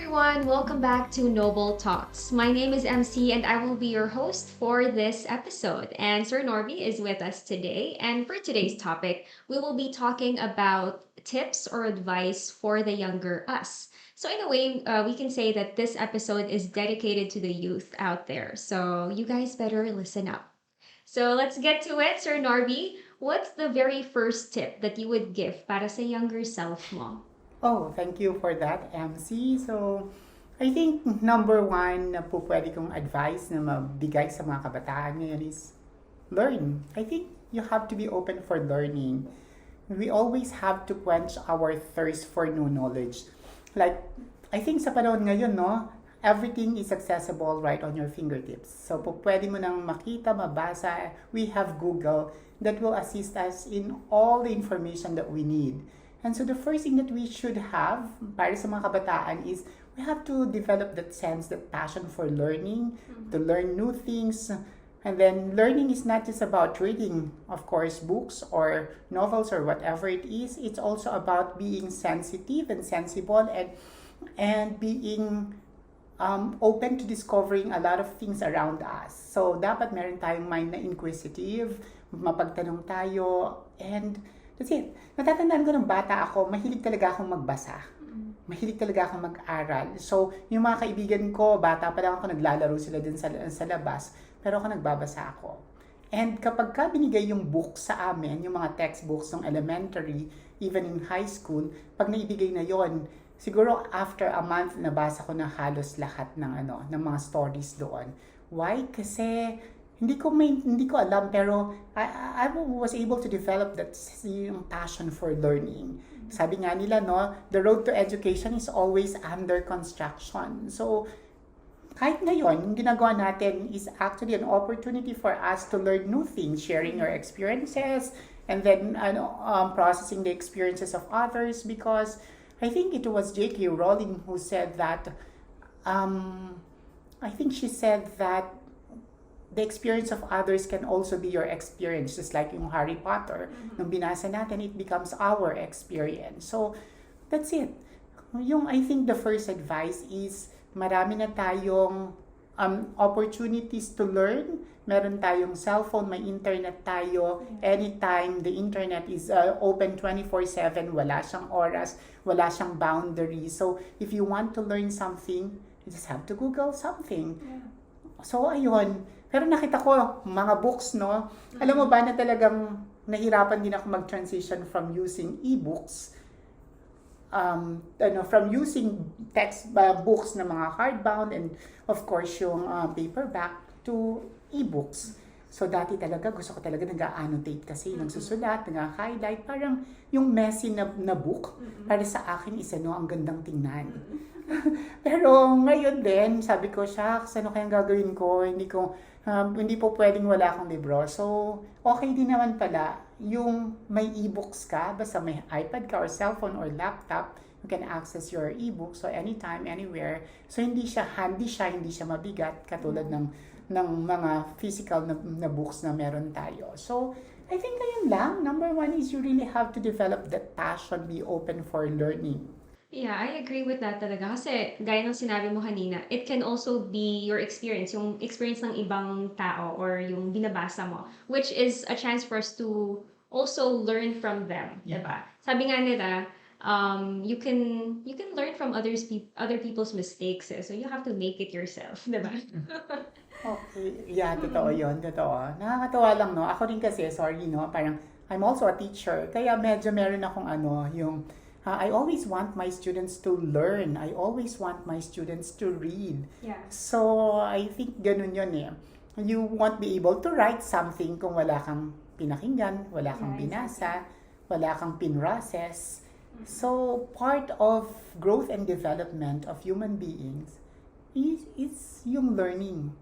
everyone, welcome back to Noble Talks. My name is MC and I will be your host for this episode. And Sir Norby is with us today. And for today's topic, we will be talking about tips or advice for the younger us. So, in a way, we can say that this episode is dedicated to the youth out there. So, you guys better listen up. So, let's get to it, Sir Norby. What's the very first tip that you would give para sa younger self mo? Oh, thank you for that, MC. So, I think number one na po pwede kong advice na mabigay sa mga kabataan ngayon is learn. I think you have to be open for learning. We always have to quench our thirst for new knowledge. Like, I think sa panahon ngayon, no, everything is accessible right on your fingertips. So, po pwede mo nang makita, mabasa. We have Google that will assist us in all the information that we need. And so the first thing that we should have para sa mga kabataan is we have to develop that sense, that passion for learning, to learn new things. And then learning is not just about reading, of course, books or novels or whatever it is. It's also about being sensitive and sensible and being open to discovering a lot of things around us. So dapat meron tayong mind na inquisitive, mapagtanong tayo, and that's it. Natatandaan ko ng bata ako, mahilig talaga akong magbasa. Mahilig talaga akong mag-aral. So, yung mga kaibigan ko, bata pa lang ako, naglalaro sila din sa labas. Pero ako nagbabasa ako. And kapag ka binigay yung book sa amin, yung mga textbooks ng elementary, even in high school, pag naibigay na yon, siguro after a month, nabasa ko na halos lahat ng mga stories doon. Why? Kasi hindi ko alam, pero I was able to develop that yung passion for learning. Sabi nga nila, no, the road to education is always under construction. So kahit ngayon, yung ginagawa natin is actually an opportunity for us to learn new things, sharing your experiences, and then processing the experiences of others, because I think it was J.K. Rowling who said that, I think she said that the experience of others can also be your experience, just like yung Harry Potter. Nung binasa natin, it becomes our experience. So, that's it. I think the first advice is, marami na tayong opportunities to learn. Meron tayong cellphone, may internet tayo. Anytime, the internet is open 24/7. Wala siyang oras, wala siyang boundary. So, if you want to learn something, you just have to Google something. Yeah. So, ayun. Pero nakita ko, mga books, no? Alam mo ba na talagang nahirapan din ako mag-transition from using e-books, from using books na mga hardbound and of course yung paperback to e-books. So, dati talaga, gusto ko talaga nag-annotate kasi, nagsusulat, nag-highlight, parang yung messy na book, para sa akin is ang gandang tingnan. Pero ngayon din, sabi ko, shucks, ano kayang gagawin ko? Hindi po pwedeng wala akong libro. So, okay din naman pala yung may e-books ka, basta may iPad ka or cellphone or laptop, you can access your e-book. So, anytime, anywhere. So, hindi siya mabigat, katulad ng mga physical na books na meron tayo. So, I think ayun lang. Number one is you really have to develop that passion, be open for learning. Yeah, I agree with that talaga. Kasi gaya ng sinabi mo kanina, it can also be your experience, yung experience ng ibang tao or yung binabasa mo, which is a chance for us to also learn from them, Yeah. diba? Sabi nga nila, you can learn from other people's mistakes, eh. So you have to make it yourself, diba? Okay. Yeah, totoo yun. Totoo. Nakakatawa lang, no? Ako rin kasi, sorry, no? Parang, I'm also a teacher. Kaya medyo meron akong I always want my students to learn. I always want my students to read. Yeah. So, I think ganun yun eh. You won't be able to write something kung wala kang pinakinggan, wala kang binasa, wala kang pinrocess. So, part of growth and development of human beings is yung learning.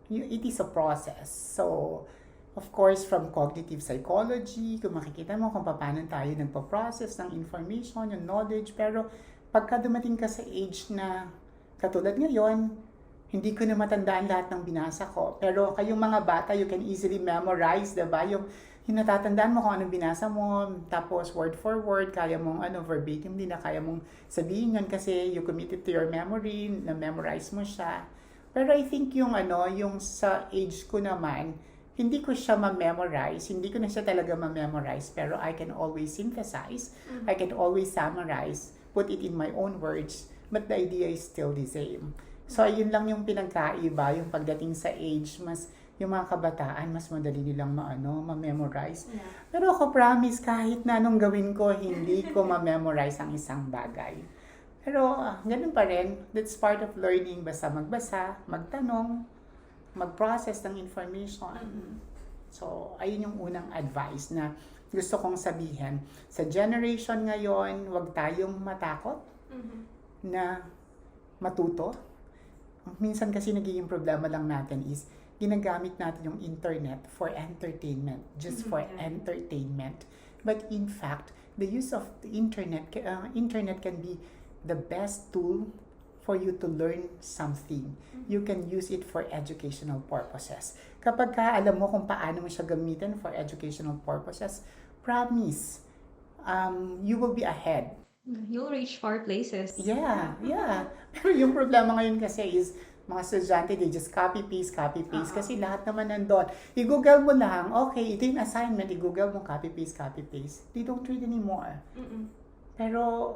It is a process. So, of course, from cognitive psychology, kung makikita mo kung paano tayo nagpa-process ng information, yung knowledge, pero pagka dumating ka sa age na katulad ngayon, hindi ko na matandaan lahat ng binasa ko. Pero kayong mga bata, you can easily memorize, diba? yung natatandaan mo kung anong binasa mo, tapos word for word, kaya mong verbatim din na kaya mong sabihin yun kasi you commit it to your memory, na-memorize mo siya. Pero I think yung sa age ko naman, hindi ko siya ma-memorize, hindi ko na siya talaga ma-memorize, pero I can always synthesize, I can always summarize, put it in my own words, but the idea is still the same. So, ayun lang yung pinagkaiba, yung pagdating sa age, mas yung mga kabataan, mas madali nilang ma-memorize. Yeah. Pero ako promise, kahit na anong gawin ko, hindi ko ma-memorize ang isang bagay. Pero ganun pa rin, that's part of learning, basta magbasa, magtanong, mag-process ng information. So, ayun yung unang advice na gusto kong sabihin. Sa generation ngayon, huwag tayong matakot na matuto. Minsan kasi nagiging problema lang natin is ginagamit natin yung internet for entertainment, just for entertainment. But in fact, the use of the internet can be the best tool for you to learn something. You can use it for educational purposes. Kapag alam mo kung paano mo siya gamitin for educational purposes, promise, you will be ahead. You'll reach far places. Yeah. Pero yung problema ngayon kasi is, mga estudyante, they just copy-paste. Kasi lahat naman nandun. I-google mo lang, okay, ito yung assignment, i-google mo, copy-paste. They don't read anymore. Pero,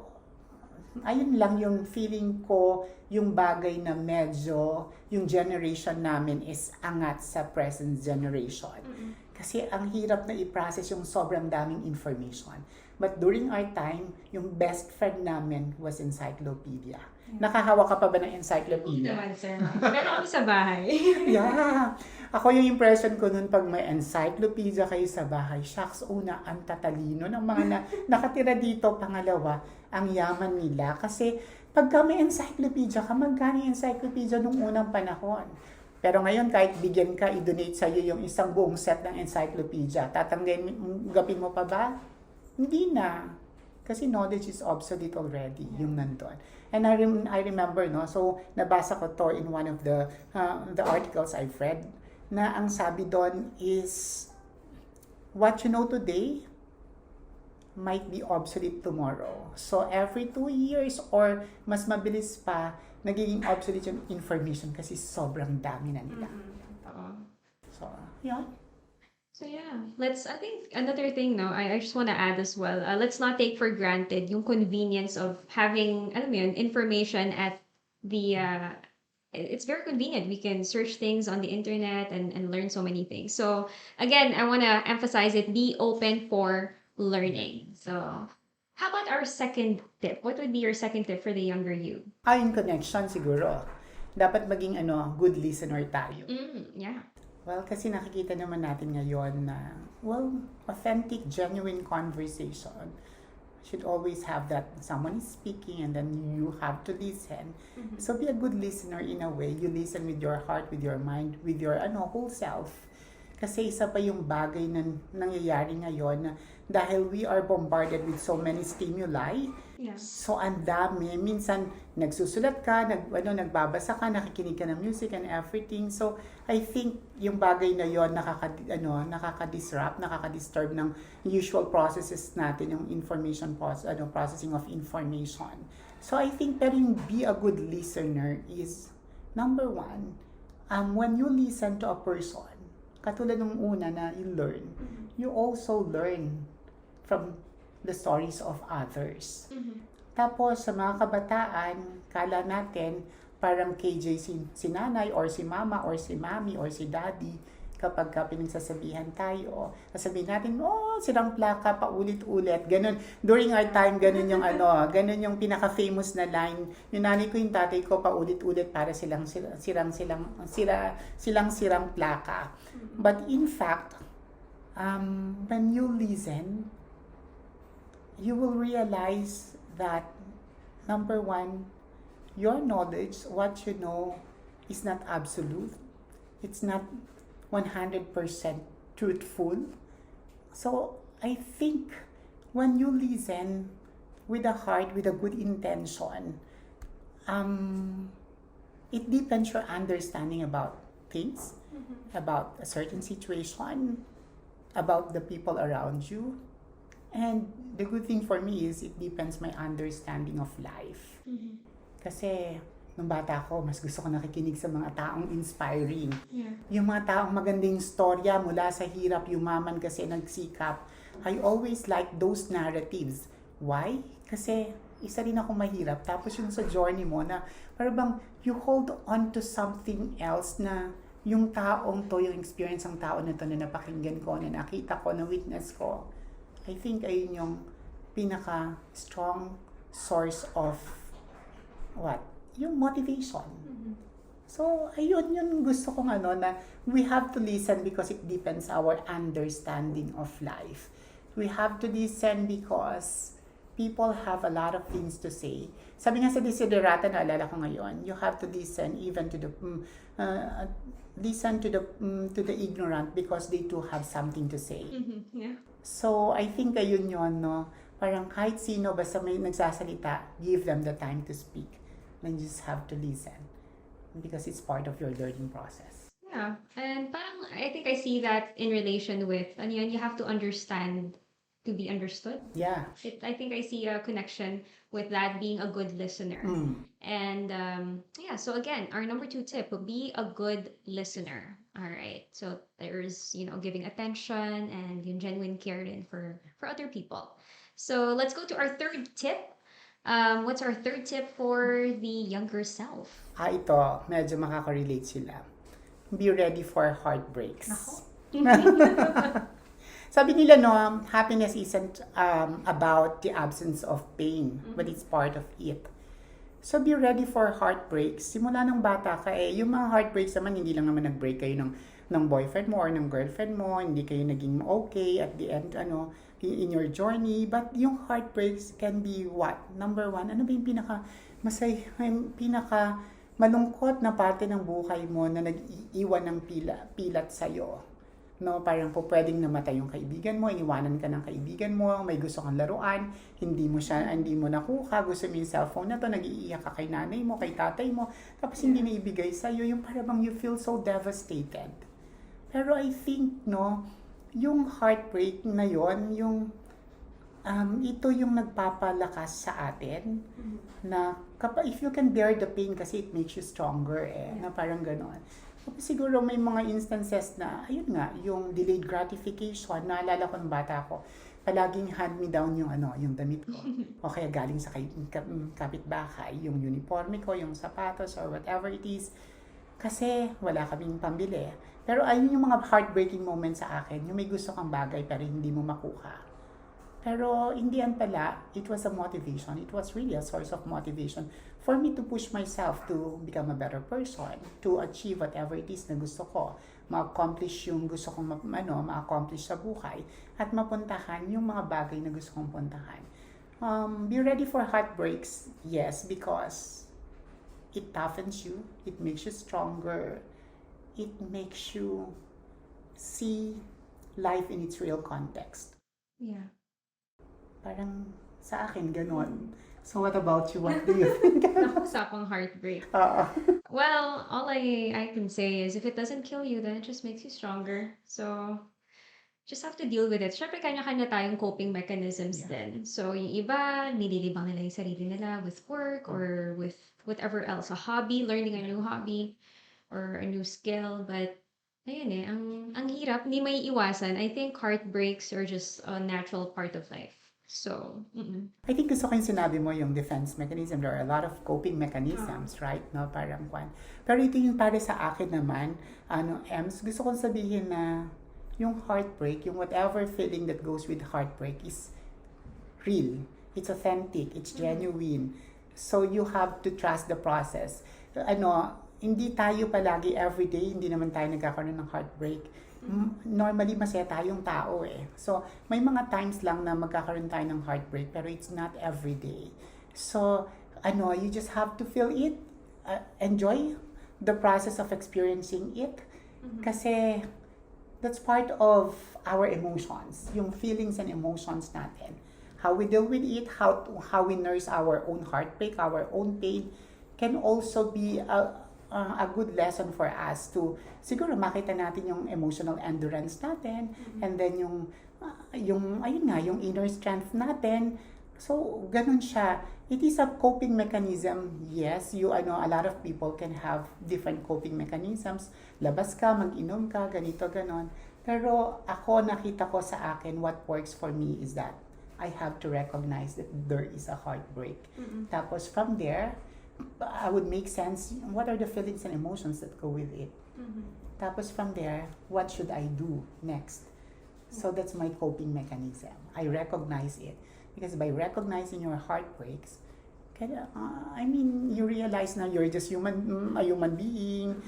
ayun lang yung feeling ko, yung bagay na medyo, yung generation namin is angat sa present generation. Kasi ang hirap na i-process yung sobrang daming information. But during our time, yung best friend namin was encyclopedia. Nakahawak ka pa ba ng encyclopedia? Naman, sir. Meron kami sa bahay. Yeah. Ako yung impression ko nun pag may encyclopedia kayo sa bahay, shucks, una, ang tatalino ng mga nakatira dito. Pangalawa, ang yaman nila. Kasi pagka may encyclopedia ka, magkano yung encyclopedia nung unang panahon? Pero ngayon, kahit bigyan ka, i-donate sa'yo yung isang buong set ng encyclopedia, tatanggapin mo pa ba? Hindi na. Kasi knowledge is obsolete already, yung nandun. And I remember, so nabasa ko to in one of the articles I've read, na ang sabi doon is, what you know today might be obsolete tomorrow. So every 2 years or mas mabilis pa, nagiging obsolete yung information kasi sobrang dami na nila. So, yeah. So yeah, I think another thing, I just want to add as well, let's not take for granted yung convenience of having, alam mo yun, information at the, it's very convenient. We can search things on the internet and learn so many things. So again, I want to emphasize it, be open for learning. So how about our second tip? What would be your second tip for the younger you? In connection siguro. Dapat maging good listener tayo. Yeah. Well, kasi nakikita naman natin ngayon na, authentic, genuine conversation should always have that someone is speaking and then you have to listen. So be a good listener in a way. You listen with your heart, with your mind, with your whole self. Kasi isa pa yung bagay na nangyayari ngayon na dahil we are bombarded with so many stimuli. Yes. So ang dami, minsan nagsusulat ka, nagbabasa ka, nakikinig ka ng music and everything. So I think yung bagay na yon nakaka-disrupt, nakaka-disturb ng usual processes natin, yung processing of information. So I think pero yung be a good listener is number one, when you listen to a person, katulad ng una na you learn, you also learn from the stories of others. Tapos sa mga kabataan, kala natin parang KJ si nanay or si mama or si mami or si daddy. Kapag pinagsasabihan tayo, sasabihin natin, silang plaka paulit-ulit. Ganun. During our time, ganun yung pinaka-famous na line. Yung nanay ko, yung tatay ko, paulit-ulit para silang plaka. But in fact, when you listen, you will realize that, number one, your knowledge, what you know, is not absolute. It's not 100% truthful. So, I think when you listen with a heart, with a good intention, it deepens your understanding about things, about a certain situation, about the people around you. And the good thing for me is it deepens my understanding of life. Mm-hmm. Kasi nung bata ko, mas gusto ko nakikinig sa mga taong inspiring. Yeah. Yung mga taong magandang storya mula sa hirap, yumaman kasi nagsikap. I always like those narratives. Why? Kasi isa rin ako mahirap. Tapos yung sa journey mo na parang bang you hold on to something else na yung taong to, yung experience ng tao na to na napakinggan ko, na nakita ko, na witness ko. I think ayun yung pinaka-strong source of what? Yung motivation. Mm-hmm. So, ayun yung gusto kong na we have to listen because it deepens our understanding of life. We have to listen because people have a lot of things to say. Sabi nga sa Desiderata, naalala ko ngayon, you have to listen even to the to the ignorant because they too have something to say. Mm-hmm. Yeah. So, I think ayun yun, no? Parang kahit sino, basta may nagsasalita, give them the time to speak. Then you just have to listen because it's part of your learning process. Yeah. And parang, I think I see that in relation with, ano yun, you have to understand to be understood. Yeah. I think I see a connection with that, being a good listener. And yeah, so again, our number 2 tip would be a good listener. All right. So there's, giving attention and yung genuine care in for other people. So let's go to our third tip. What's our third tip for the younger self? Ito, medyo makaka-relate sila. Be ready for heartbreaks. Sabi nila, no, happiness isn't about the absence of pain, but it's part of it. So be ready for heartbreaks. Simula nung bata ka, yung mga heartbreaks naman, hindi lang naman nag-break kayo ng boyfriend mo or ng girlfriend mo, hindi kayo naging okay at the end, in your journey. But yung heartbreaks can be what? Number 1, ano ba yung pinaka malungkot na parte ng buhay mo na nag-iwan ng pilat sa'yo? No, parang po pwedeng namatay yung kaibigan mo, iniwanan ka ng kaibigan mo, may gusto kang laruan, hindi mo nakuha, gusto mo yung cellphone na to, nag-iiyak ka kay nanay mo, kay tatay mo, tapos hindi na ibigay sa'yo, yung parang you feel so devastated. Pero I think, no, yung heartbreak na yon, ito yung nagpapalakas sa atin, na if you can bear the pain kasi it makes you stronger, na parang gano'n. Tapos siguro may mga instances na, ayun nga, yung delayed gratification, naalala ko ng bata ko, palaging hand me down yung damit ko. O kaya galing sa kapitbahay, yung uniforme ko, yung sapatos, or whatever it is. Kasi wala kaming pambili. Pero ayun yung mga heartbreaking moments sa akin, yung may gusto kang bagay pero hindi mo makuha. Pero in the end pala, it was a motivation. It was really a source of motivation for me to push myself to become a better person, to achieve whatever it is na gusto ko, ma-accomplish yung gusto kong ma-accomplish sa buhay, at mapuntahan yung mga bagay na gusto kong puntahan. Be ready for heartbreaks, yes, because it toughens you, it makes you stronger, it makes you see life in its real context. Yeah. Parang sa akin, ganon. So what about you? What do you think? Usapang heartbreak. Oo. Well, all I can say is if it doesn't kill you, then it just makes you stronger. So, just have to deal with it. Syempre, kanya-kanya tayong coping mechanisms din. So, yung iba, nililibang nila yung sarili nila with work or with whatever else. A hobby, learning a new hobby or a new skill. But, ayun ang hirap, hindi may iwasan. I think heartbreaks are just a natural part of life. So, I think gusto ko yung sinabi mo, yung defense mechanism. There are a lot of coping mechanisms, right? No, parang kwan. Pero ito yung para sa akin naman, Ems, gusto kong sabihin na yung heartbreak, yung whatever feeling that goes with heartbreak is real. It's authentic. It's genuine. So you have to trust the process. Hindi tayo palagi everyday, hindi naman tayo nagkakaroon ng heartbreak. Normally, masaya tayong tao So, may mga times lang na magkakaroon tayo ng heartbreak, pero it's not every day. So, you just have to feel it, enjoy the process of experiencing it, kasi that's part of our emotions, yung feelings and emotions natin. How we deal with it, how we nurse our own heartbreak, our own pain, can also be a good lesson for us to siguro makita natin yung emotional endurance natin, and then yung ayun nga, yung inner strength natin. So ganun siya. It is a coping mechanism. Yes, a lot of people can have different coping mechanisms. Labas ka, mag-inom ka, ganito, ganon. Pero ako, nakita ko sa akin, what works for me is that I have to recognize that there is a heartbreak. Tapos from there, I would make sense, what are the feelings and emotions that go with it? Tapos from there, what should I do next? So that's my coping mechanism. I recognize it. Because by recognizing your heartbreaks, you realize na you're just a human being.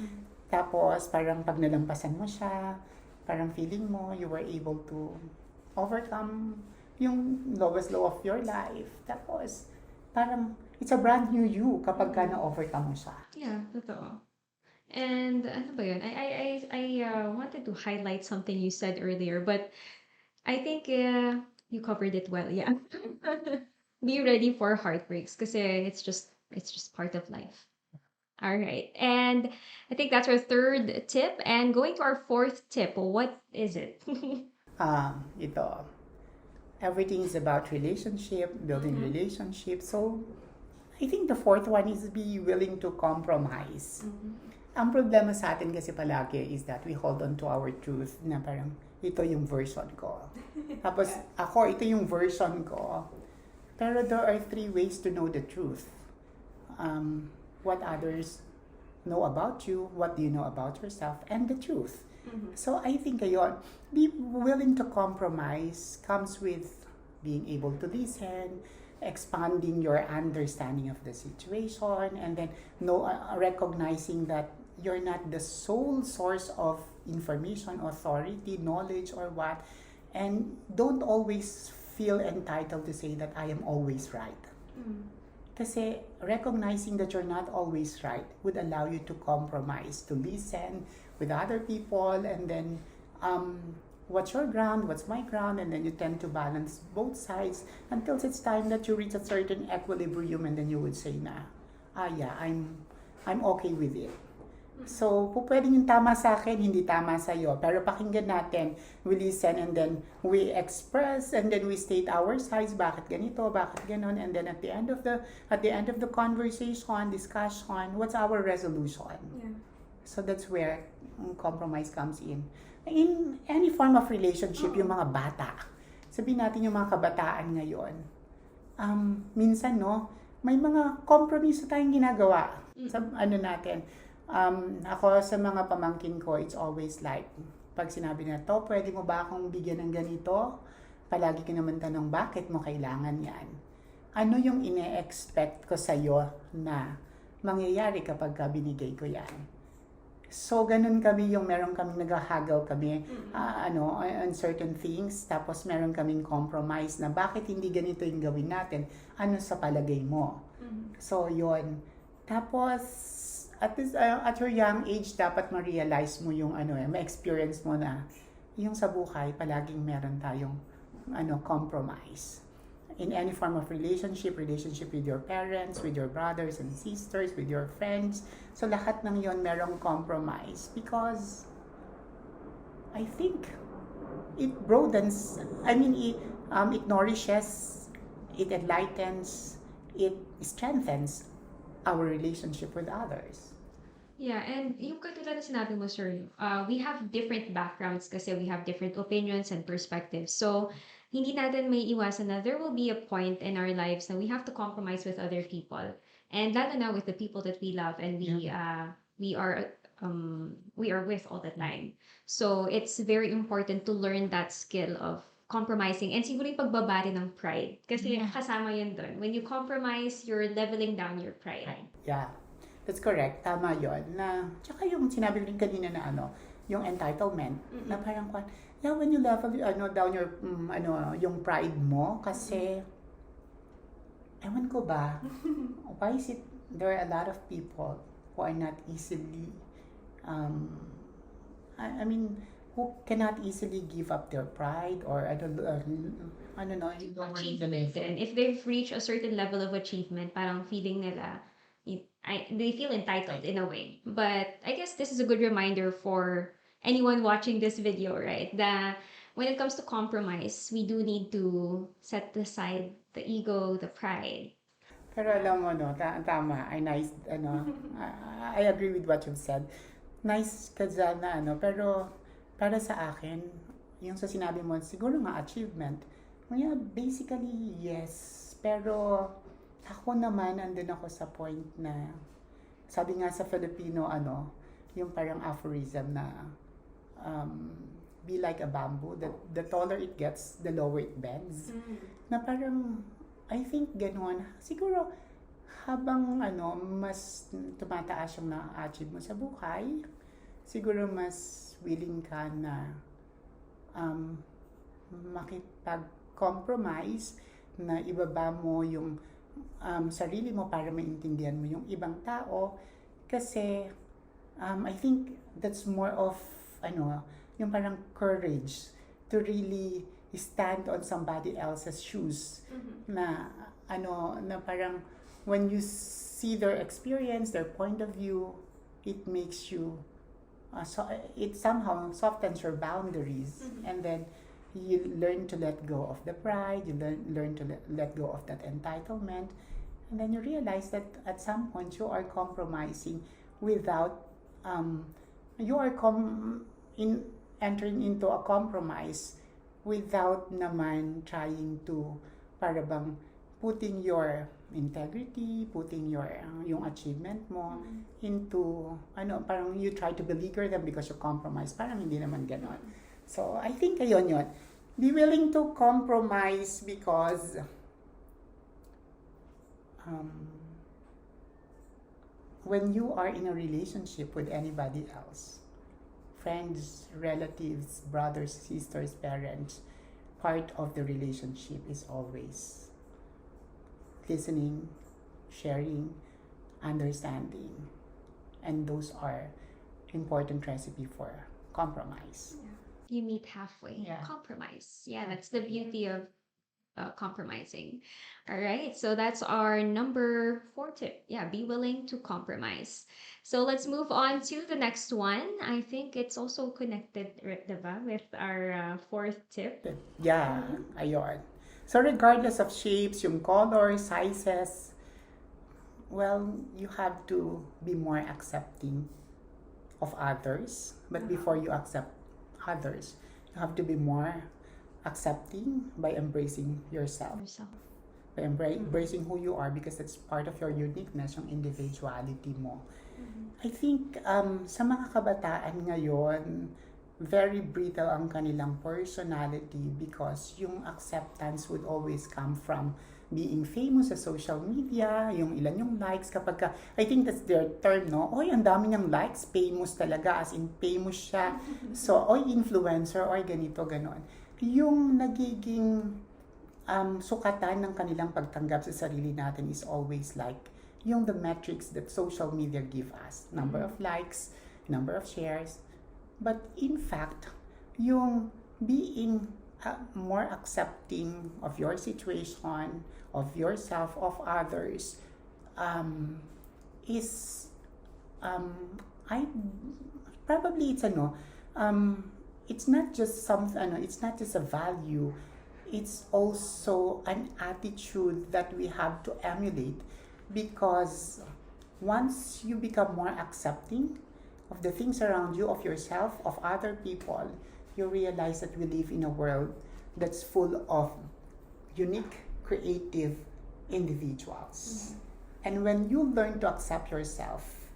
Tapos parang pag nalampasan mo siya, parang feeling mo you were able to overcome yung lowest low of your life. Tapos parang it's a brand new you kapag ka na-overcome mo siya. Yeah, totoo. And ano ba yun? I wanted to highlight something you said earlier, but I think you covered it well. Yeah. Be ready for heartbreaks kasi it's just part of life. All right. And I think that's our third tip. And going to our fourth tip, what is it? Ito, everything is about relationship, building relationships. So, I think the fourth one is be willing to compromise. Ang problema sa atin kasi palagi is that we hold on to our truth na parang ito yung version ko. Tapos ako, ito yung version ko. Pero there are three ways to know the truth. What others know about you, what do you know about yourself, and the truth. So I think ayon, be willing to compromise comes with being able to listen, expanding your understanding of the situation, and then recognizing that you're not the sole source of information, authority, knowledge, or what. And don't always feel entitled to say that I am always right. Kasi recognizing that you're not always right would allow you to compromise, to listen with other people, and then what's your ground, what's my ground, and then you tend to balance both sides until it's time that you reach a certain equilibrium, and then you would say na, yeah, I'm okay with it. So, pwedeng yung tama sa akin, hindi tama sa iyo. Pero pakinggan natin, we listen, and then we express, and then we state our sides, bakit ganito, bakit ganon, and then at the end of the conversation, discussion, what's our resolution? Yeah. So that's where compromise comes in. In any form of relationship, yung mga bata, sabihin natin yung mga kabataan ngayon, minsan may mga kompromiso tayong ginagawa sa natin. Ako sa mga pamangkin ko, it's always like, pag sinabi na to, pwede mo ba akong bigyan ng ganito? Palagi ka naman tanong, bakit mo kailangan yan? Ano yung ine-expect ko sa'yo na mangyayari kapag binigay ko yan? So, ganun kami yung meron kaming naghahagaw kami on certain things, tapos meron kaming compromise na bakit hindi ganito yung gawin natin? Ano sa palagay mo? So, yon. Tapos, at your young age, dapat ma-realize mo yung ma-experience mo na yung sa buhay, palaging meron tayong compromise. In any form of relationship with your parents, with your brothers and sisters, with your friends. So lahat ng yon merong compromise because I think it broadens, it nourishes, it enlightens, it strengthens our relationship with others. Yeah, and yung katulad na sinabi mo, sir, we have different backgrounds kasi we have different opinions and perspectives. So, hindi natin may iwasan na there will be a point in our lives na we have to compromise with other people. And lalo na with the people that we love and we are with all the time. So, it's very important to learn that skill of compromising and siguro yung pagbaba rin ng pride. Kasi kasama yun doon. When you compromise, you're leveling down your pride. Yeah. That's correct. Tama yon. Tsaka yung sinabi rin kanina na yung entitlement. Na parang when you level down your yung pride mo kasi ewan ko ba, why is it there are a lot of people who are not easily who cannot easily give up their pride or Achievement. And if they've reached a certain level of achievement, parang feeling nila they feel entitled in a way. But I guess this is a good reminder for anyone watching this video, right? That when it comes to compromise, we do need to set aside the ego, the pride. Pero alam mo, no, tama, ay nice, I agree with what you've said. Nice ka dyan na, pero para sa akin, yung sa sinabi mo, siguro nga achievement. Yeah, basically, yes. Pero ako naman, andun ako sa point na, sabi nga sa Filipino, yung parang aphorism na, be like a bamboo, that the taller it gets, the lower it bends. Na parang, I think gano'n. Siguro, habang mas tumataas yung na-achieve mo sa buhay, siguro mas willing ka na makipag-compromise, na ibaba mo yung sarili mo para maintindihan mo yung ibang tao. Kasi, I think that's more of, yung parang courage to really stand on somebody else's shoes. Na na parang when you see their experience, their point of view, it makes you it somehow softens your boundaries. And then you learn to let go of the pride, you learn to let go of that entitlement, and then you realize that at some point you are compromising without you are entering into a compromise without naman trying to para bang putting your integrity, putting yung achievement mo into parang you try to beleaguer them because you compromise. Parang hindi naman ganon. So I think ayun yun. Be willing to compromise because when you are in a relationship with anybody else, friends, relatives, brothers, sisters, parents, part of the relationship is always listening, sharing, understanding. And those are important recipe for compromise. You meet halfway. Yeah. Compromise. Yeah, that's the beauty of compromising. All right, so that's our number 4 tip. Yeah, be willing to compromise. So let's move on to the next one. I think it's also connected, diba, with our 4th tip. Yeah, ayun. So regardless of shapes, yung color, sizes, well, you have to be more accepting of others. But before you accept others, you have to be more accepting by embracing yourself. By embracing who you are, because it's part of your uniqueness, yung individuality mo. I think sa mga kabataan ngayon, very brittle ang kanilang personality because yung acceptance would always come from being famous sa social media, yung ilan yung likes kapag ka, I think that's their term, no? Oy, ang dami niyang likes, famous talaga, as in famous siya. So, oy, influencer, or ganito, ganon. Yung nagiging sukatan ng kanilang pagtanggap sa sarili natin is always like yung the metrics that social media give us. Number of likes, number of shares. But in fact, yung being more accepting of your situation, of yourself, of others, is I probably it's it's not just it's not just a value, it's also an attitude that we have to emulate, because once you become more accepting of the things around you, of yourself, of other people, you realize that we live in a world that's full of unique, creative individuals. And when you learn to accept yourself,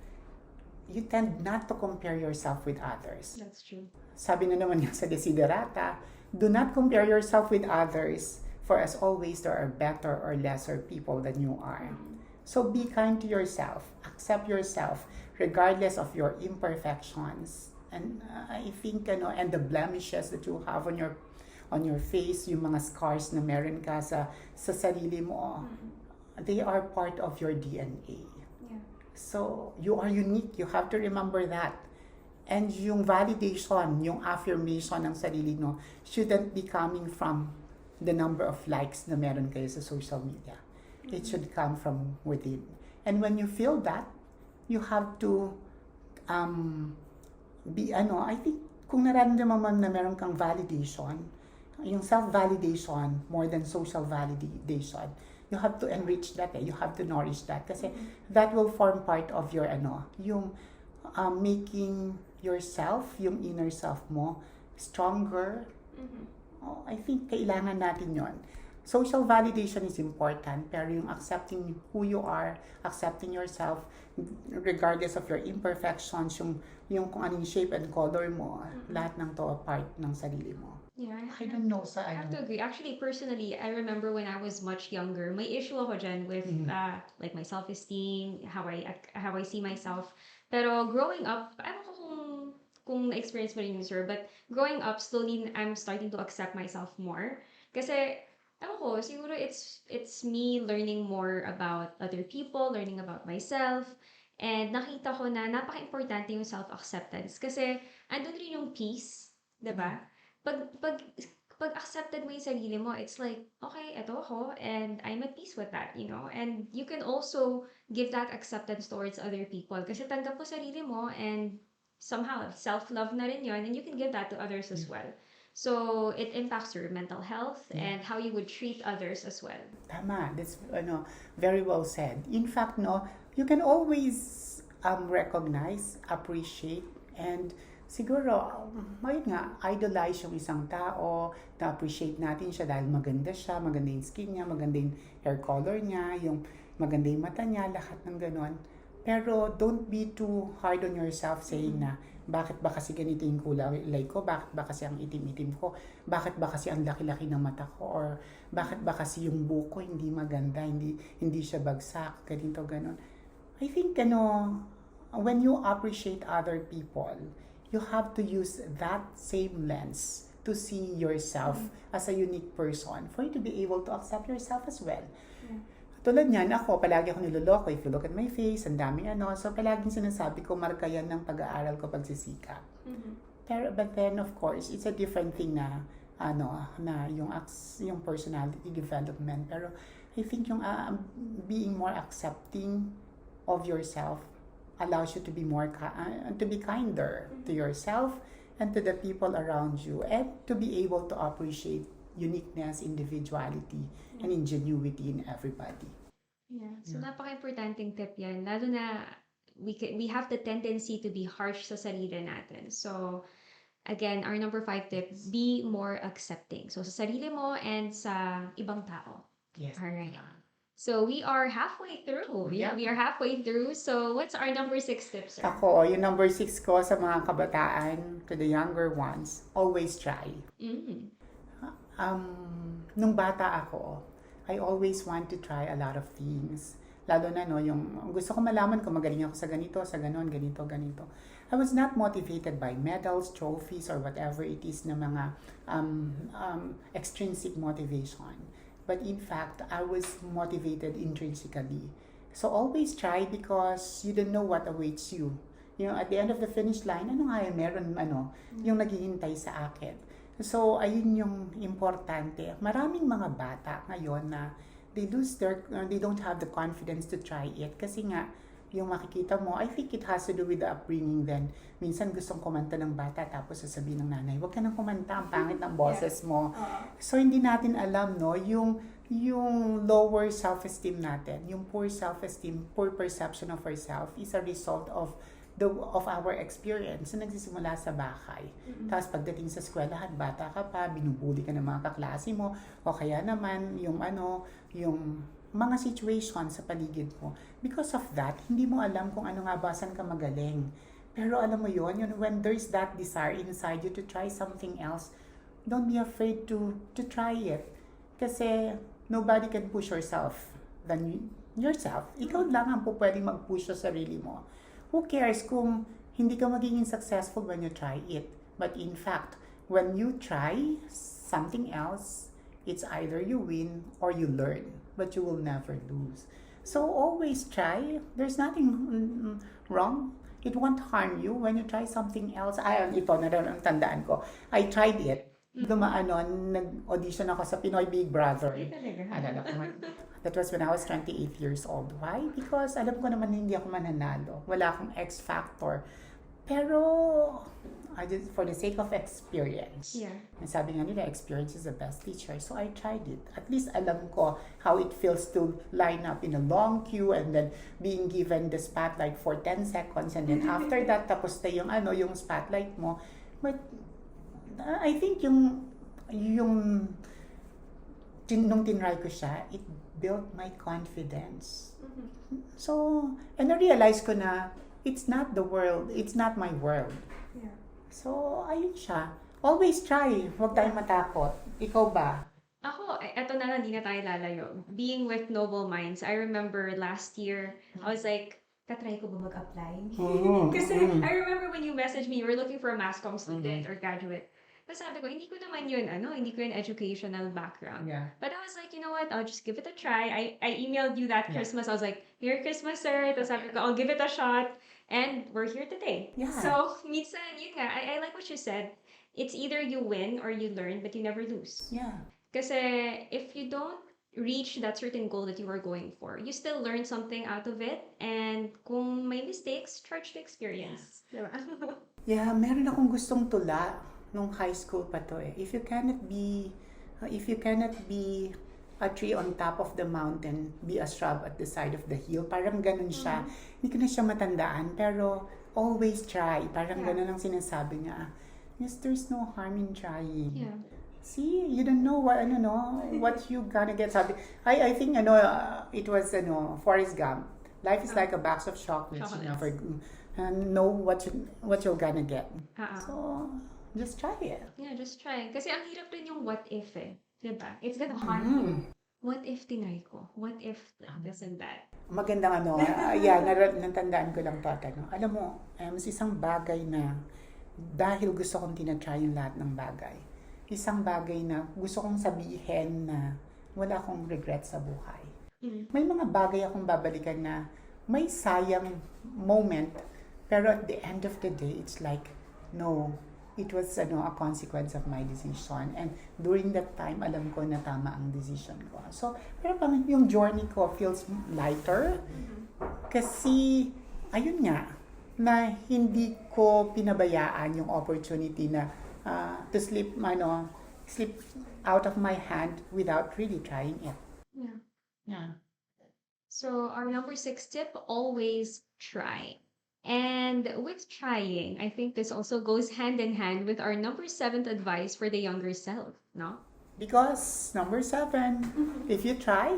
you tend not to compare yourself with others. That's true. Sabi na naman nga sa Desiderata, do not compare yourself with others, for as always there are better or lesser people than you are. So be kind to yourself, accept yourself, regardless of your imperfections. And I think and the blemishes that you have on your face, yung mga scars na meron ka sa sarili mo, they are part of your DNA. Yeah. So you are unique, you have to remember that. And yung validation, yung affirmation ng sarili mo shouldn't be coming from the number of likes na meron kayo sa social media. It should come from within. And when you feel that, you have to um, I think kung nararamdaman mo na meron kang validation, yung self-validation more than social validation, you have to enrich that, you have to nourish that kasi that will form part of your yung making yourself, yung inner self mo stronger. I think kailangan natin yon. Social validation is important, pero yung accepting who you are, accepting yourself, regardless of your imperfections, yung kung anong shape and color mo, lahat ng to part ng sarili mo. Yeah, I don't know sa I have to agree. Actually, personally, I remember when I was much younger, may issue ako dyan with like my self-esteem, how I see myself. Pero growing up, I don't know kung na-experience mo rin yun, sir, but growing up, slowly, I'm starting to accept myself more. Kasi, ewan ko, siguro it's me learning more about other people, learning about myself, and nakita ko na napaka-importante yung self-acceptance. Kasi, andun rin yung peace, diba? Pag accepted mo yung sarili mo, it's like, okay, eto ako, and I'm at peace with that, you know? And you can also give that acceptance towards other people. Kasi tanggap mo sarili mo, and somehow, self-love na rin yun, and you can give that to others as well. So, it impacts your mental health and how you would treat others as well. Tama, that's very well said. In fact, you can always recognize, appreciate, and siguro, ayun nga, idolize yung isang tao, na-appreciate natin siya dahil maganda siya, maganda yung skin niya, maganda yung hair color niya, yung maganda yung mata niya, lahat ng ganon. Pero don't be too hard on yourself saying na, bakit ba kasi ganito yung kulay ko? Bakit ba kasi ang itim-itim ko? Bakit ba kasi ang laki-laki ng mata ko? Or bakit ba kasi yung buko hindi maganda, hindi siya bagsak, ganito, ganon. I think, when you appreciate other people, you have to use that same lens to see yourself as a unique person for you to be able to accept yourself as well. Tulad niyan, palagi ako niloloko. If you look at my face, ang daming so palaging sinasabi ko, marka yan ng pag-aaral ko, pagsisikap. But then, of course, it's a different thing na, na yung personality development. Pero, I think yung being more accepting of yourself allows you to be to be kinder to yourself and to the people around you, and to be able to appreciate uniqueness, individuality, and ingenuity in everybody. Yeah. So, napaka-importanting tip yan. Lalo na, we have the tendency to be harsh sa sarili natin. So, again, our number 5 tip, be more accepting. So, sa sarili mo and sa ibang tao. Yes. Alright. So, we are halfway through. Yeah, we are halfway through. So, what's our number 6 tip, sir? Ako, yung number 6 ko sa mga kabataan, to the younger ones, always try. Nung bata ako, I always want to try a lot of things. Lalo na, yung gusto ko malaman kung magaling ako sa ganito, sa ganon, ganito. I was not motivated by medals, trophies, or whatever it is na mga extrinsic motivation. But in fact, I was motivated intrinsically. So always try, because you don't know what awaits you. At the end of the finish line, meron, yung naghihintay sa akin. So, ayun yung importante. Maraming mga bata ngayon na they don't have the confidence to try it. Kasi nga, yung makikita mo, I think it has to do with the upbringing then. Minsan gustong kumanta ng bata, tapos sasabihin ng nanay, huwag ka nang kumanta, ang pangit ng boses mo. So, hindi natin alam, yung lower self-esteem natin, yung poor self-esteem, poor perception of ourselves is a result of our experience na nagsisimula sa bahay. Tapos pagdating sa eskwelahan, bata ka pa, binubuli ka ng mga kaklase mo, o kaya naman yung mga situation sa paligid mo. Because of that, hindi mo alam kung ano nga ba, saan ka magaling. Pero alam mo yun, when there's that desire inside you to try something else, don't be afraid to try it. Kasi nobody can push yourself than yourself. Ikaw lang ang pwedeng mag-push sa sarili mo. Who cares kung hindi ka magiging successful when you try it? But in fact, when you try something else, it's either you win or you learn, but you will never lose. So always try. There's nothing wrong. It won't harm you when you try something else. Ito na rin ang tandaan ko. I tried it. Nag-audition ako sa Pinoy Big Brother. Alala ko, That was when I was 28 years old. Why? Because alam ko naman hindi ako mananalo. Wala akong X factor. Pero, I just, for the sake of experience. Yeah. And sabi nga nila, experience is the best teacher. So I tried it. At least alam ko how it feels to line up in a long queue and then being given the spotlight for 10 seconds. And then after that, tapos na yung spotlight mo. But I think nung tinry ko siya, it built my confidence. So, and na-realize ko na, it's not the world, it's not my world. Yeah. So, ayun siya. Always try. Huwag tayong matakot. Ikaw ba? Ako, eto na lang, di na tayo lalayo. Being with Noble Minds, I remember last year, I was like, tatry ko ba mag-apply? Kasi I remember when you messaged me, you were looking for a mass comm student or graduate. But sabi ko, hindi ko naman yun, hindi ko yun educational background. Yeah. But I was like, you know what, I'll just give it a try. I emailed you that Christmas. I was like, Merry Christmas, sir. Tapos sabi ko, I'll give it a shot. And we're here today. Yeah. So, minsan, yun nga, I like what you said. It's either you win or you learn, but you never lose. Yeah. Kasi if you don't reach that certain goal that you were going for, you still learn something out of it. And kung may mistakes, charge the experience. Diba? Yeah, meron akong gustong tula nung high school pa to eh. If you cannot be a tree on top of the mountain, be a shrub at the side of the hill. Parang ganun siya. Hindi ko na siya matandaan, pero always try. Parang ganun ang sinasabi niya. Yes, there's no harm in trying. Yeah. See, you don't know what you gonna get. Sabi, I think it was Forrest Gump. Life is like a box of chocolates. You never know what you're gonna get. So just try it. Yeah, just try. Kasi ang hirap rin yung what if eh. Diba? It's gonna harm you. What if tinry ko? What if this and that? Magandang natandaan ko lang to at Alam mo, mas isang bagay na dahil gusto kong tinatry yung lahat ng bagay. Isang bagay na gusto kong sabihin na wala akong regret sa buhay. May mga bagay akong babalikan na may sayang moment, pero at the end of the day, it's like, no, it was a consequence of my decision. And during that time, alam ko na tama ang decision ko. So, pero pang yung journey ko feels lighter. Kasi, ayun nga, na hindi ko pinabayaan yung opportunity na to slip out of my hand without really trying it. Yeah. Yeah. So our number 6 tip, always try. And with trying, I think this also goes hand in hand with our number 7th advice for the younger self, no? Because number 7, if you try,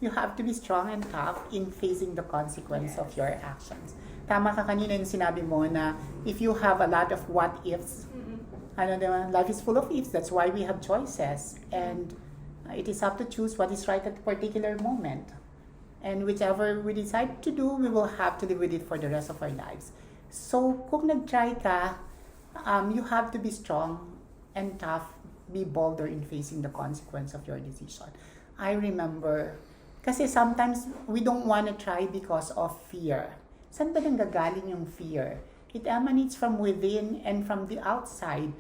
you have to be strong and tough in facing the consequence of your actions. Tama ka kanina yung sinabi mo na if you have a lot of what ifs, life is full of ifs. That's why we have choices. And it is up to choose what is right at a particular moment. And whichever we decide to do, we will have to live with it for the rest of our lives. So, kung nag-try ka, you have to be strong and tough, be bolder in facing the consequence of your decision. I remember, kasi sometimes we don't want to try because of fear. Saan ba nanggagaling yung fear? It emanates from within and from the outside.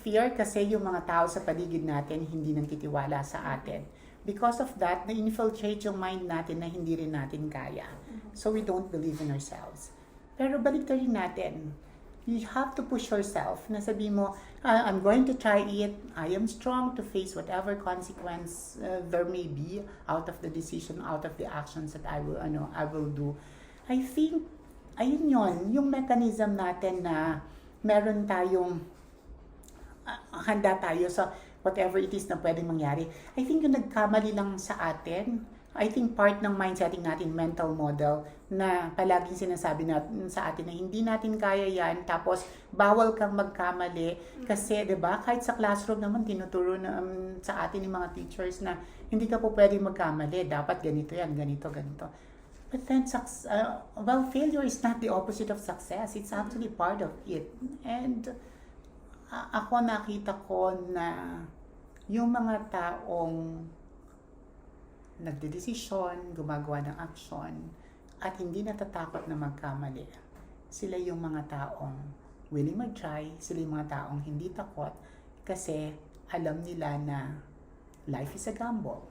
Fear kasi yung mga tao sa paligid natin hindi nagtitiwala sa atin. Because of that, na-infiltrate yung mind natin na hindi rin natin kaya. So we don't believe in ourselves. Pero balik rin natin. You have to push yourself. Na sabi mo, I'm going to try it. I am strong to face whatever consequence there may be out of the decision, out of the actions that I will do. I think, ayun yon, yung mechanism natin na meron tayong handa tayo sa whatever it is na pwedeng mangyari. I think yung nagkamali lang sa atin, I think part ng mindsetting natin, mental model, na palaging sinasabi natin sa atin na hindi natin kaya yan, tapos bawal kang magkamali. Kasi, di ba, kahit sa classroom naman, tinuturo na, sa atin ng mga teachers na hindi ka po pwedeng magkamali, dapat ganito yan, ganito. But then, failure is not the opposite of success. It's actually part of it. And ako nakita ko na yung mga taong nagdedesisyon, gumagawa ng aksyon, at hindi natatakot na magkamali. Sila yung mga taong willing mag-try, sila yung mga taong hindi takot kasi alam nila na life is a gamble.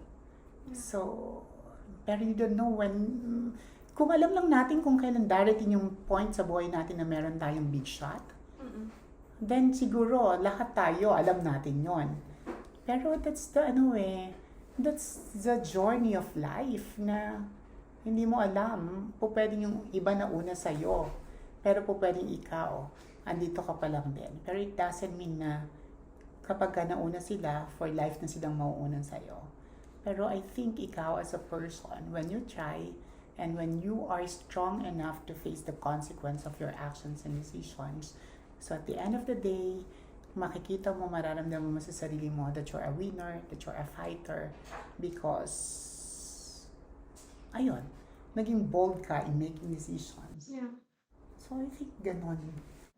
So, pero you don't know when, kung alam lang natin kung kailan darating yung point sa buhay natin na meron tayong big shot, then siguro lahat tayo alam natin yon. Pero that's the that's the journey of life na hindi mo alam. Po pwedeng yung iba na una sa'yo. Pero po pwedeng ikaw, andito ka pa lang din. Pero it doesn't mean na kapag ka nauna sila, for life na silang mauunan sa'yo. Pero I think ikaw as a person, when you try, and when you are strong enough to face the consequence of your actions and decisions, so at the end of the day, makikita mo, mararamdaman mo sa sarili mo that you're a winner, that you're a fighter, because, ayun, naging bold ka in making decisions. Yeah. So I think ganon.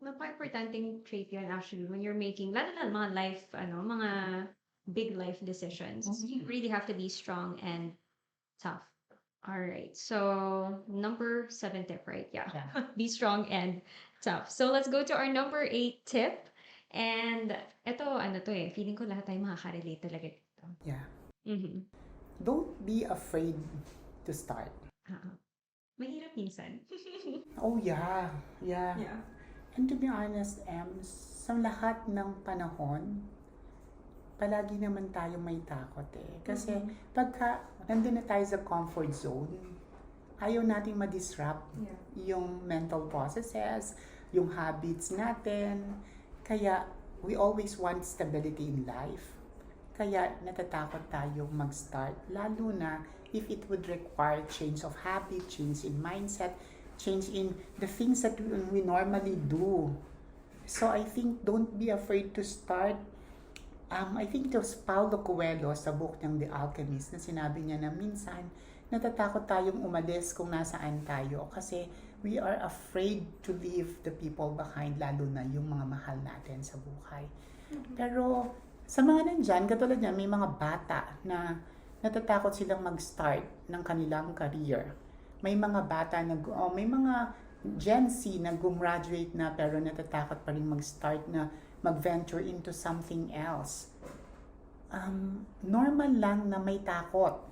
Napaka-importanting trait yun actually when you're making, lalo na mga life, mga big life decisions. You really have to be strong and tough. All right. So, number 7 tip, right? Yeah. Be strong and tough. So, let's go to our number 8 tip. And ito, feeling ko lahat tayo makaka-relate talaga dito. Yeah. Mm-hmm. Don't be afraid to start. Mahirap minsan. Oh yeah. Yeah. And to be honest, sa lahat ng panahon, palagi naman tayo may takot eh. Kasi pagka nandun na tayo sa comfort zone, ayaw nating ma-disrupt yung mental processes, yung habits natin. Kaya we always want stability in life. Kaya natatakot tayo mag-start. Lalo na if it would require change of habit, change in mindset, change in the things that we normally do. So I think don't be afraid to start. I think it was Paulo Coelho sa book ng The Alchemist na sinabi niya na minsan natatakot tayong umalis kung nasaan tayo kasi we are afraid to leave the people behind, lalo na yung mga mahal natin sa buhay. Pero sa mga nandyan, katulad niya, may mga bata na natatakot silang mag-start ng kanilang career. May mga bata may mga Gen Z na gumraduate na pero natatakot pa rin mag-start na mag-venture into something else. Normal lang na may takot.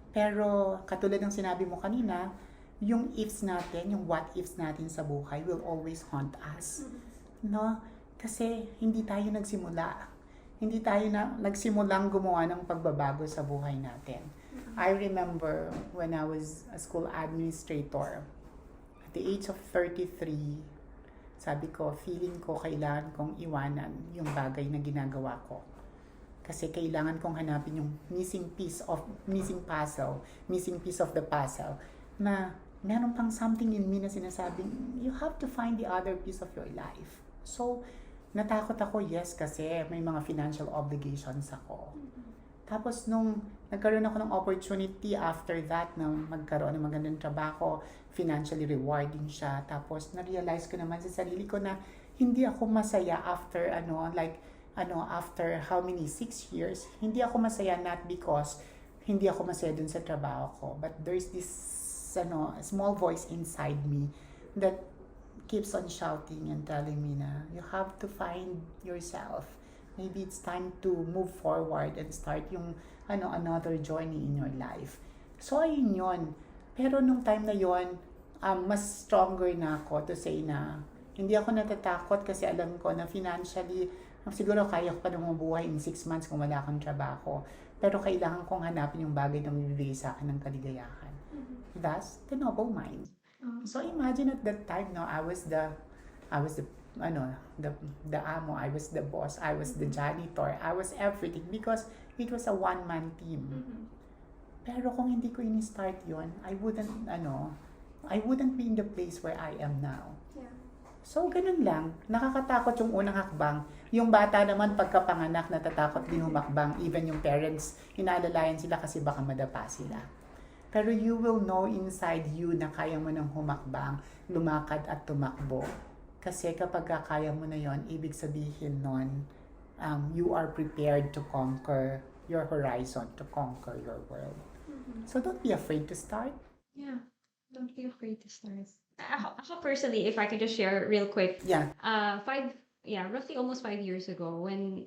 Pero katulad ng sinabi mo kanina, yung ifs natin, yung what ifs natin sa buhay will always haunt us. No? Kasi hindi tayo nagsimula. Hindi tayo nagsimulang gumawa ng pagbabago sa buhay natin. I remember when I was a school administrator, at the age of 33, sabi ko, feeling ko kailangan kong iwanan yung bagay na ginagawa ko. Kasi kailangan kong hanapin yung missing piece of the puzzle na meron pang something in me na sinasabing, you have to find the other piece of your life. So, natakot ako, yes, kasi may mga financial obligations ako. Tapos nung nagkaroon ako ng opportunity after that na magkaroon ng magandang trabaho, financially rewarding siya. Tapos na-realize ko naman sa sarili ko na hindi ako masaya after after how many 6 years. Hindi ako masaya not because hindi ako masaya dun sa trabaho ko, but there's this small voice inside me that keeps on shouting and telling me na you have to find yourself. Maybe it's time to move forward and start yung another journey in your life. So ayun yun. Pero nung time na yon, mas stronger na ako to say na hindi ako natatakot kasi alam ko na financially siguro kaya ko pa na mabuhay in 6 months kung wala akong trabaho. Pero kailangan kong hanapin yung bagay na magbibigay sa akin ng kaligayahan. That's the noble mind. So imagine at that time, no, I was the amo, I was the boss, I was the janitor, I was everything because it was a one-man team. Pero kung hindi ko ini-start yon, I wouldn't be in the place where I am now. Yeah. So, ganun lang. Nakakatakot yung unang hakbang. Yung bata naman pagkapanganak, natatakot din humakbang. Even yung parents, inaalalayan sila kasi baka madapa sila. Pero you will know inside you na kaya mo nang humakbang, lumakad at tumakbo. Kasi kapag kaya mo na yon, ibig sabihin nun, you are prepared to conquer your horizon, to conquer your world. So don't be afraid to start. Yeah, don't be afraid to start. Ako personally, if I could just share real quick. Yeah. Roughly almost 5 years ago when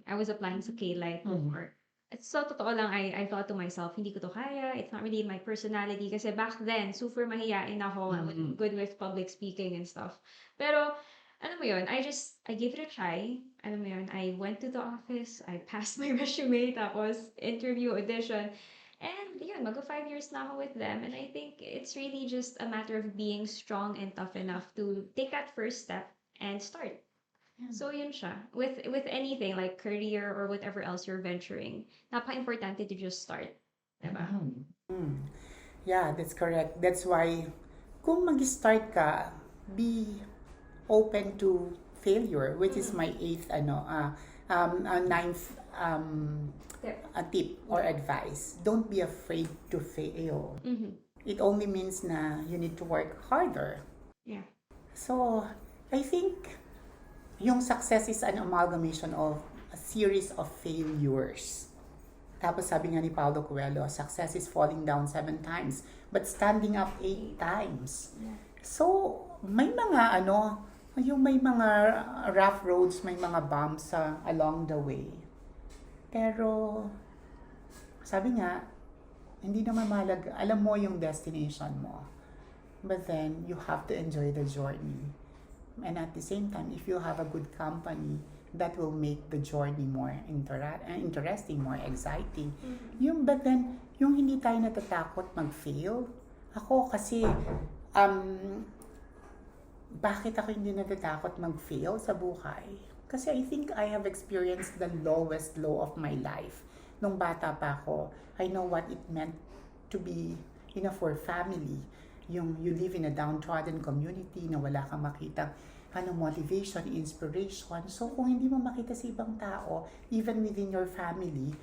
I was applying sa K-Light before. So, totoo lang, I thought to myself, hindi ko 'to kaya, it's not really my personality. Kasi back then, super mahiyain ako, I wasn't Mm. good with public speaking and stuff. Pero, alam mo yun, I gave it a try. Alam mo yun, I went to the office, I passed my resume, tapos interview, audition. And yun, mag-5 years na ako with them. And I think it's really just a matter of being strong and tough enough to take that first step and start. So yun siya. With anything like career or whatever else you're venturing, napaka-importante to just start. Diba? Mm. Yeah, that's correct. That's why, kung mag-start ka, be open to failure, which is my ninth Yep. a tip or advice. Don't be afraid to fail. Mm-hmm. It only means na you need to work harder. Yeah. So, I think yung success is an amalgamation of a series of failures. Tapos sabi nga ni Paulo Coelho, success is falling down 7 times, but standing up 8 times. Yeah. So, may mga yung may mga rough roads, may mga bumps along the way. Pero, sabi nga, hindi naman mahalaga, alam mo yung destination mo. But then, you have to enjoy the journey. And at the same time, if you have a good company, that will make the journey more interesting, more exciting. But then, yung hindi tayo natatakot mag-fail. Ako kasi, bakit ako hindi natatakot mag-fail sa buhay? Kasi I think I have experienced the lowest low of my life. Nung bata pa ako, I know what it meant to be in a for family. Yung you live in a downtrodden community na wala kang makitang motivation, inspiration. So kung hindi mo makita sa ibang tao, even within your family,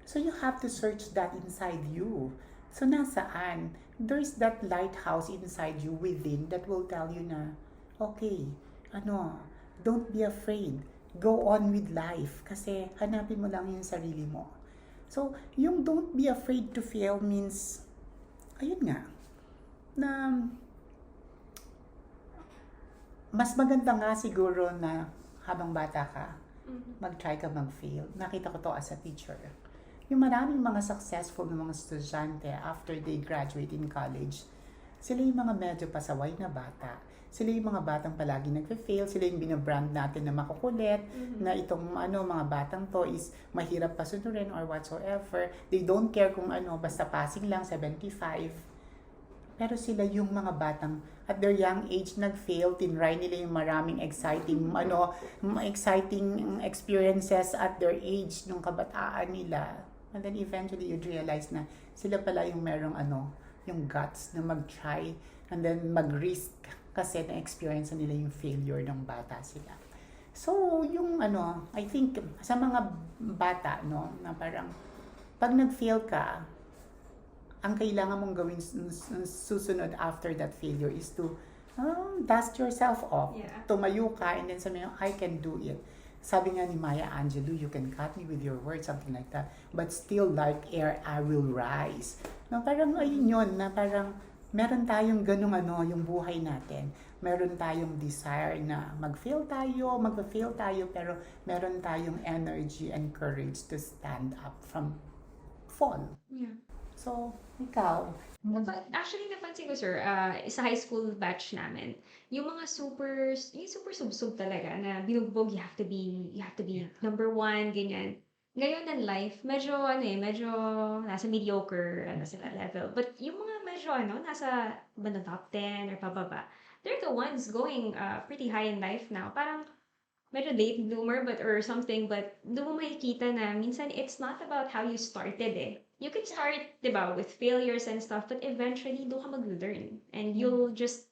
so you have to search that inside you. So nasaan? There's that lighthouse inside you within that will tell you na, okay, don't be afraid. Go on with life. Kasi hanapin mo lang yung sarili mo. So, yung don't be afraid to fail means, ayun nga, na mas maganda nga siguro na habang bata ka, mag-try ka mag-fail. Nakita ko to as a teacher. Yung maraming mga successful na mga estudyante after they graduate in college, sila yung mga medyo pasaway na bata. Sila yung mga batang palagi nagfe-fail. Sila yung binabrand natin na makukulit, na itong mga batang to is mahirap pasunurin or whatsoever. They don't care kung basta passing lang, 75. Pero sila yung mga batang at their young age nag-fail, tinry nila yung maraming exciting experiences at their age nung kabataan nila. And then eventually you'd realize na sila pala yung merong yung guts na mag-try and then mag-risk kasi na-experience nila yung failure ng bata sila. So, yung I think sa mga bata, na parang pag nag-fail ka, ang kailangan mong gawin susunod after that failure is to dust yourself off. Yeah. Tumayo ka and then sabi mo, I can do it. Sabi nga ni Maya Angelou, you can cut me with your words, something like that. But still like air, I will rise. Na parang ayun yun, na parang meron tayong ganung yung buhay natin. Meron tayong desire na mag-fail tayo, pero meron tayong energy and courage to stand up from fall. Yeah. So, ikaw? Actually, napansin ko, sir, sa high school batch namin, yung mga yung super sub-sub talaga na binugbog, you have to be number one, ganyan. Ngayon in life, medyo nasa mediocre, sila level. But yung mga medyo, nasa bandang top 10 or pababa, they're the ones going pretty high in life now. Parang medyo late bloomer or something, but doon mo makikita na minsan it's not about how you started eh. You can start, di ba, with failures and stuff, but eventually doon ka mag-learn and you'll just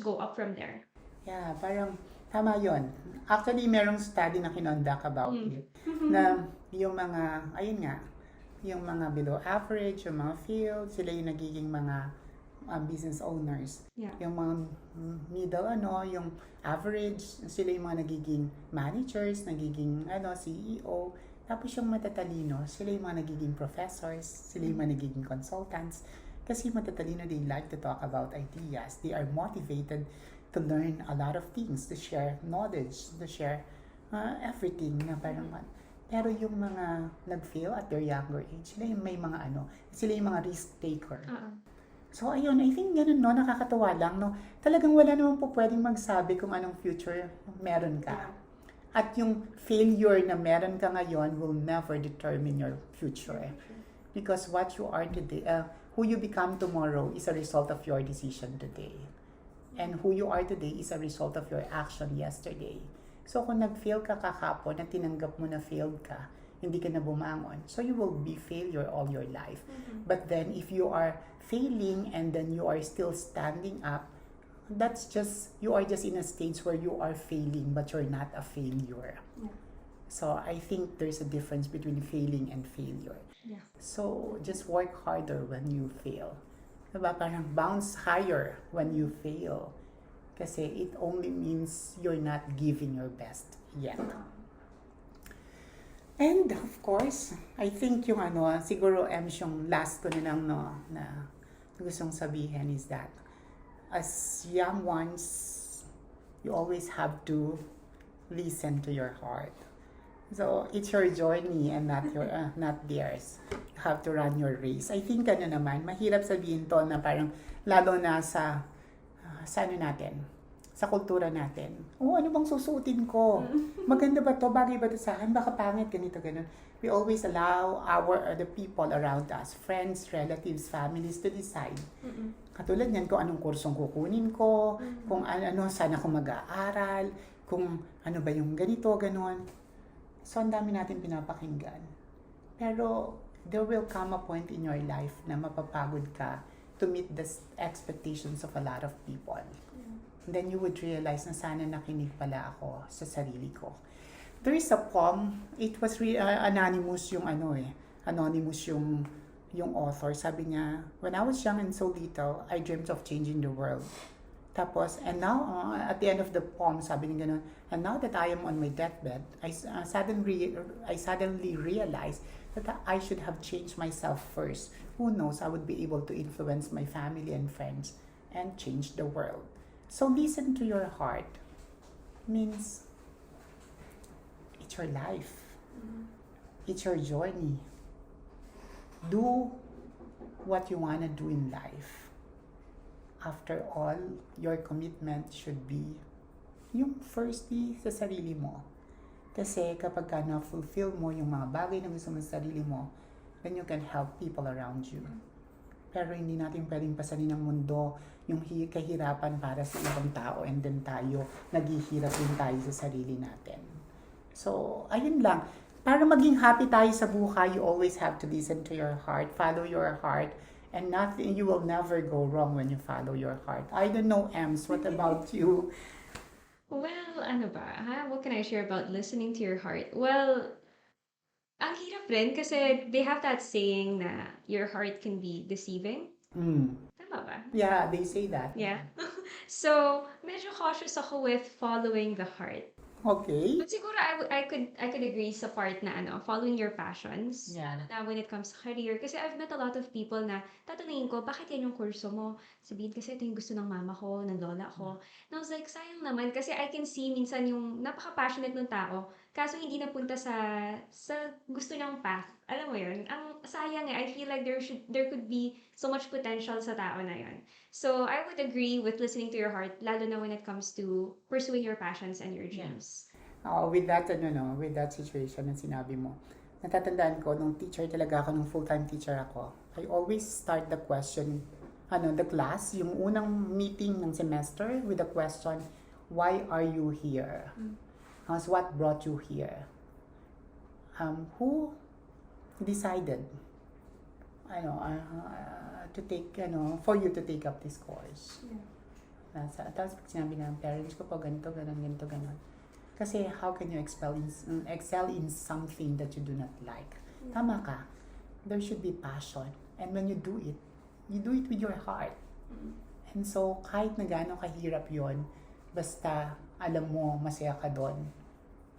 go up from there. Yeah, parang tama yun. Actually, merong study na kinonduct about it. Na yung mga, ayun nga, yung mga below average, yung mga field, sila yung nagiging mga business owners. Yeah. Yung mga middle, yung average, sila yung mga nagiging managers, nagiging CEO. Tapos yung matatalino, sila yung mga nagiging professors, sila yung mga nagiging consultants. Kasi matatalino, they like to talk about ideas. They are motivated to learn a lot of things, to share knowledge, to share everything na parang Pero yung mga nag-fail at their younger age, sila yung may mga sila yung mga risk taker. So ayun, I think ganun no, nakakatawa lang no. Talagang wala naman po pwedeng magsabi kung anong future meron ka. At yung failure na meron ka ngayon will never determine your future. Because what you are today, who you become tomorrow is a result of your decision today. And who you are today is a result of your action yesterday. So kung nag-fail ka kakapon na tinanggap mo na failed ka, hindi ka na bumangon. So you will be failure all your life. But then if you are failing and then you are still standing up, that's just, you are just in a stage where you are failing but you're not a failure. Yeah. So I think there's a difference between failing and failure. Yeah. So just work harder when you fail. Diba? Parang bounce higher when you fail. Kasi it only means you're not giving your best yet. And of course, I think yung siguro yung last ko na lang na gustong sabihin is that as young ones, you always have to listen to your heart. So it's your journey and not your not theirs. You have to run your race. I think naman, mahirap sabihin to na parang lalo na sa natin, sa kultura natin. Ano bang susuotin ko? Maganda ba to? Bagay ba to sa akin? Baka pangit, ganito, ganun. We always allow the people around us, friends, relatives, families to decide. Katulad niyan, kung anong kursong kukunin ko, kung saan ako mag-aaral, kung ano ba yung ganito, ganun. So, ang dami natin pinapakinggan. Pero, there will come a point in your life na mapapagod ka to meet the expectations of a lot of people. Then you would realize na sana nakinig pala ako sa sarili ko. There is a poem, it was anonymous yung anonymous yung author. Sabi niya, when I was young and so little, I dreamt of changing the world. Tapos, and now, at the end of the poem, sabi niya ganun, and now that I am on my deathbed, I suddenly realized that I should have changed myself first. Who knows, I would be able to influence my family and friends and change the world. So listen to your heart. Means it's your life. It's your journey. Do what you want to do in life. After all, your commitment should be yung firstly sa sarili mo. Kasi kapag ka na-fulfill mo yung mga bagay na gusto mo sa sarili mo, then you can help people around you. Pero hindi natin pwedeng pasanin ng mundo yung kahirapan para sa ibang tao and then tayo, naghihirap din tayo sa sarili natin. So, ayun lang. Para maging happy tayo sa buhay, you always have to listen to your heart, follow your heart, and you will never go wrong when you follow your heart. I don't know, Ems, what about you? Well, ano ba? What can I share about listening to your heart? Well, ang hirap rin kasi they have that saying na your heart can be deceiving. Tama ba? Yeah, they say that. Yeah. So, medyo cautious ako with following the heart. Okay. But siguro I could agree sa part na following your passions. Yeah. Na when it comes to career. Kasi I've met a lot of people na tatanungin ko, bakit yan yung kurso mo? Sabihin kasi ito yung gusto ng mama ko, ng lola ko. And I was like, sayang naman kasi I can see minsan yung napaka-passionate ng tao. Kaso hindi napunta sa gusto niyang path. Alam mo yun? Ang sayang I feel like there could be so much potential sa tao na yun. So I would agree with listening to your heart, lalo na when it comes to pursuing your passions and your dreams. With that situation na sinabi mo, natatandaan ko, nung teacher talaga ako, nung full-time teacher ako, I always start the question, the class, yung unang meeting ng semester with the question, why are you here? What brought you here? Who decided to take, for you to take up this course? Tapos sinabi ng parents ko po, ganito, ganon. Kasi how can you excel in something that you do not like? Tama ka. There should be passion. And when you do it with your heart. And so, kahit na gaano kahirap yon, basta alam mo, masaya ka doon,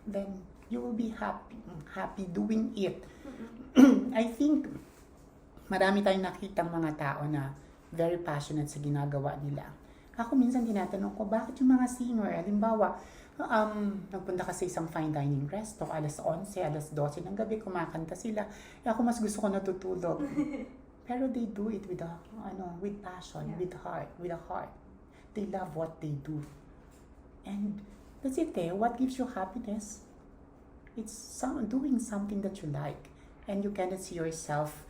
then you will be happy doing it. I think, marami tayong nakitang mga tao na very passionate sa ginagawa nila. Ako minsan tinatanong ko, bakit yung mga singer, halimbawa, nagpunta ka sa isang fine dining resto, alas 11, alas 12 ng gabi, kumakanta sila. Ako mas gusto ko natutulog. Pero they do it with with passion, with a heart. They love what they do. And that's it what gives you happiness? It's doing something that you like. And you cannot see yourself,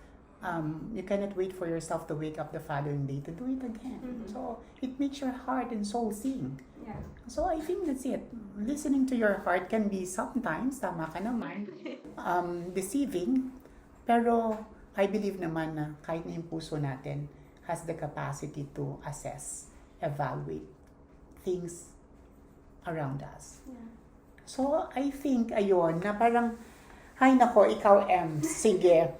you cannot wait for yourself to wake up the following day to do it again. Mhm. So it makes your heart and soul sing. Yeah. So I think that's it. Listening to your heart can be sometimes, tama ka naman, deceiving. Pero I believe naman na kahit na yung puso natin has the capacity to assess, evaluate things around us. Yeah. So I think, ayun, na parang, ay nako, ikaw sige.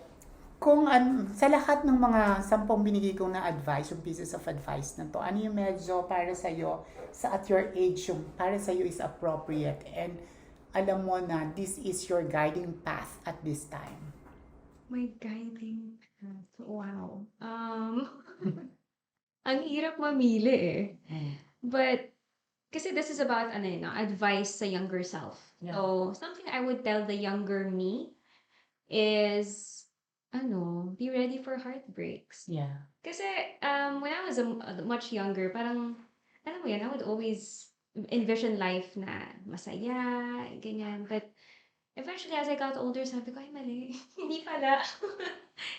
Kung sa lahat ng mga 10 binigay kong na advice, yung pieces of advice na to, ano yung medyo para sa'yo, at your age, yung para sa'yo is appropriate and alam mo na this is your guiding path at this time? My guiding path. Wow. Ang hirap mamili eh. But, kasi this is about advice sa younger self. Yeah. So, something I would tell the younger me is, be ready for heartbreaks. Yeah. Kasi, when I was much younger, parang, alam mo yan, I would always envision life na masaya, ganyan. But, eventually, as I got older, sabi ko, ay mali. Hindi pala.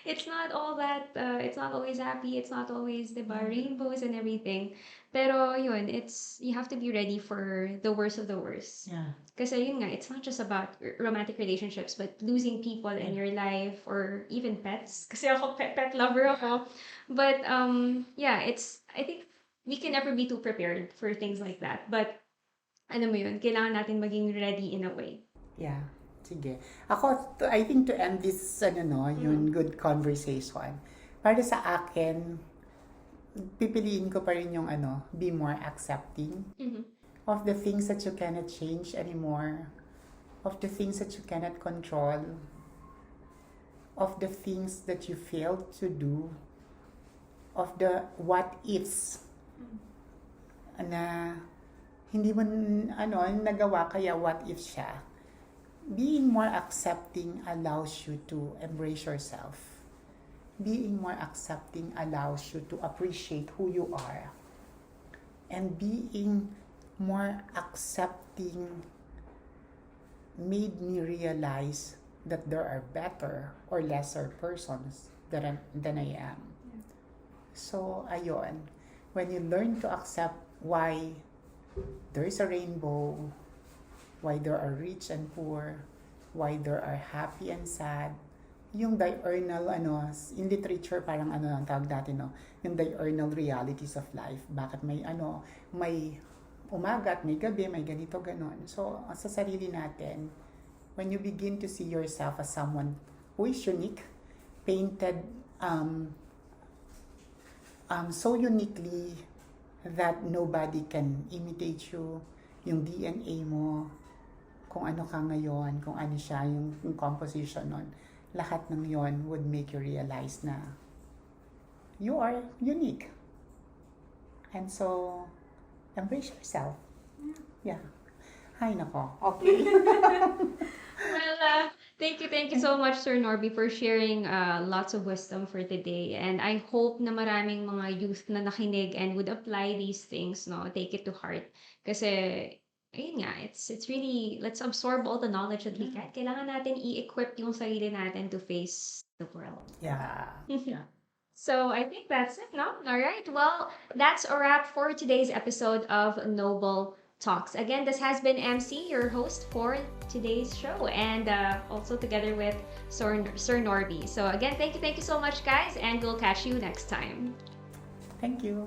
It's not all that, it's not always happy, it's not always, diba, rainbows and everything. Pero yun, you have to be ready for the worst of the worst. Yeah. Kasi yun nga, it's not just about romantic relationships, but losing people in your life or even pets. Kasi ako, pet lover ako. But, I think we can never be too prepared for things like that. But, mo yun, kailangan natin maging ready in a way. Yeah. Sige. Ako, I think to end this, yun, good conversation. Para sa akin, pipiliin ko pa rin yung, be more accepting of the things that you cannot change anymore, of the things that you cannot control, of the things that you failed to do, of the what ifs na hindi mo, nagawa, kaya what if siya. Being more accepting allows you to embrace yourself. Being more accepting allows you to appreciate who you are. And being more accepting made me realize that there are better or lesser persons than I am. So, ayun. When you learn to accept why there is a rainbow, why there are rich and poor, why there are happy and sad, yung diurnal, in literature, parang ang tawag natin, yung diurnal realities of life. Bakit may umaga at may gabi, may ganito, ganon. So, sa sarili natin, when you begin to see yourself as someone who is unique, painted so uniquely that nobody can imitate you, yung DNA mo, kung ano ka ngayon, kung ano siya, yung composition nun, lahat ng yon would make you realize na you are unique. And so, embrace yourself. Yeah. Ay, nako. Okay. Well, thank you so much, Sir Norby, for sharing lots of wisdom for today. And I hope na maraming mga youth na nakinig and would apply these things, take it to heart. Kasi, ayun nga, it's really, let's absorb all the knowledge that we can. Kailangan natin i-equip yung sarili natin to face the world. Yeah. Yeah. So I think that's it, no? All right. Well, that's a wrap for today's episode of Noble Talks. Again, this has been MC, your host for today's show, and also together with Sir Norby. So again, thank you so much, guys, and we'll catch you next time. Thank you.